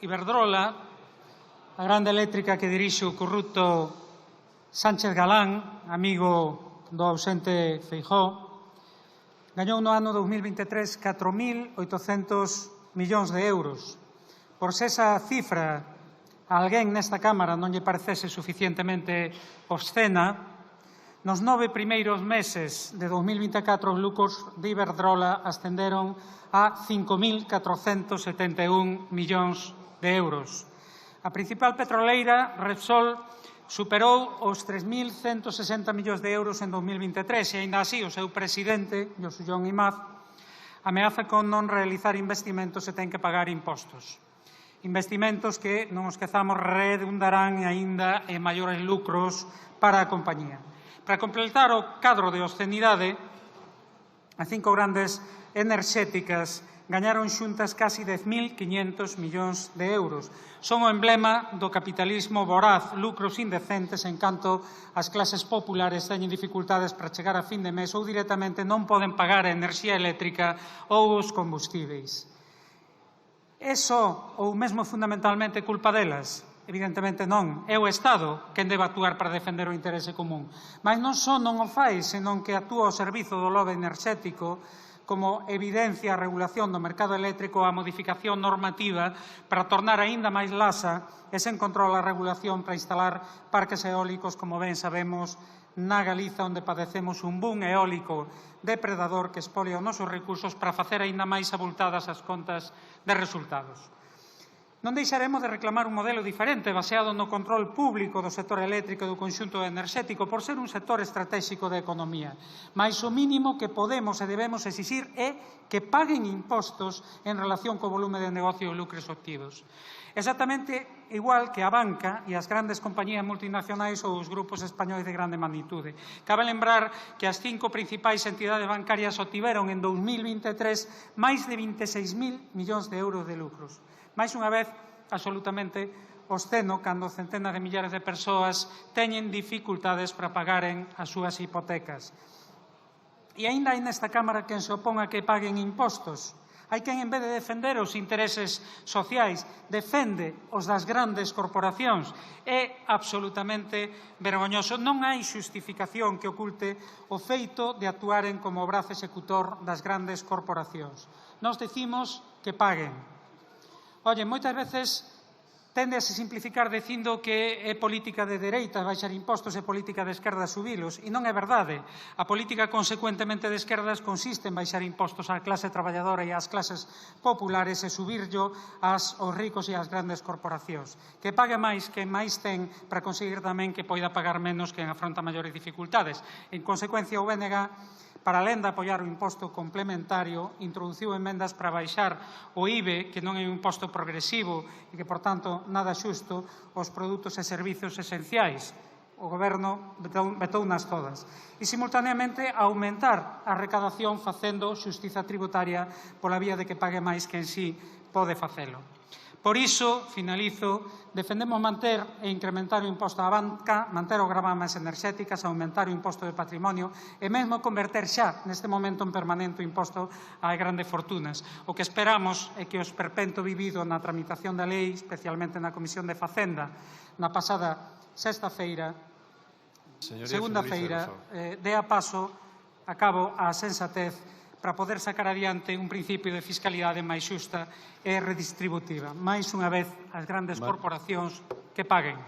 Iberdrola, a grande eléctrica que dirixe o corrupto Sánchez Galán, amigo do ausente Feijóo, gañou no ano 2023 4.800 millóns de euros. Por se esa cifra a alguén nesta Cámara non lle parecese suficientemente obscena, nos 9 primeiros meses de 2024 os lucros de Iberdrola ascenderon a 5.471 millóns de euros. A principal petroleira, Repsol, superou os 3.160 millóns de euros en 2023 e, aínda así, o seu presidente, Yosullón Imaz, ameaza con non realizar investimentos e ten que pagar impostos. Investimentos que, non os esquezamos, redundarán aínda en maiores lucros para a compañía. Para completar o cadro de obscenidade, as 5 grandes enerxéticas gañaron xuntas casi 10.500 millóns de euros. Son o emblema do capitalismo voraz, lucros indecentes en canto as clases populares teñen dificultades para chegar a fin de mes ou directamente non poden pagar a enerxía eléctrica ou os combustíveis. É só ou mesmo fundamentalmente culpa delas? Evidentemente non. É o Estado quen debe actuar para defender o interese común. Mas non só non o fai, senón que actúa ao servizo do lobby enerxético, como evidencia a regulación do mercado eléctrico a modificación normativa para tornar aínda máis laxa e sen control a regulación para instalar parques eólicos, como ben sabemos, na Galiza, onde padecemos un boom eólico depredador que expolia os nosos recursos para facer aínda máis abultadas as contas de resultados. Non deixaremos de reclamar un modelo diferente baseado no control público do sector eléctrico e do conxunto enerxético por ser un sector estratégico da economía. Mais o mínimo que podemos e debemos exixir é que paguen impostos en relación co volume de negocio e lucros obtidos. Exactamente igual que a banca e as grandes compañías multinacionais ou os grupos españois de grande magnitude. Cabe lembrar que as 5 principais entidades bancarias obtiveron en 2023 máis de 26.000 millóns de euros de lucros. Mais unha vez, absolutamente obsceno cando centenas de millares de persoas teñen dificultades para pagaren as súas hipotecas. E aínda hai nesta Cámara quen se opón a que paguen impostos. Hai quen, en vez de defender os intereses sociais, defende os das grandes corporacións. É absolutamente vergoñoso. Non hai xustificación que oculte o feito de actuaren como brazo executor das grandes corporacións. Nós decimos que paguen. Oye, moitas veces tende a se simplificar dicindo que é política de dereita baixar impostos e política de esquerda subilos, e non é verdade. A política consecuentemente de esquerdas consiste en baixar impostos á clase traballadora e ás clases populares e subirllo aos ricos e ás grandes corporacións. Que pague máis que máis ten para conseguir tamén que poida pagar menos que afronta maiores dificultades. En consecuencia, o BNG, para alén de apoiar o imposto complementario, introduciu emendas para baixar o IBE, que non é un imposto progresivo e que, por tanto, nada xusto, os produtos e servizos esenciais. O Goberno vetounas todas. E, simultaneamente, aumentar a recadación facendo xustiza tributaria pola vía de que pague máis que en sí pode facelo. Por iso, finalizo, defendemos manter e incrementar o imposto á banca, manter o gravames enerxéticas, aumentar o imposto de patrimonio e mesmo converter xa, neste momento, en permanente o imposto ás grandes fortunas. O que esperamos é que o esperpento vivido na tramitación da lei, especialmente na Comisión de Facenda, na pasada segunda feira, dea paso a cabo á sensatez para poder sacar adiante un principio de fiscalidade máis xusta e redistributiva. Mais unha vez, as grandes corporacións que paguen.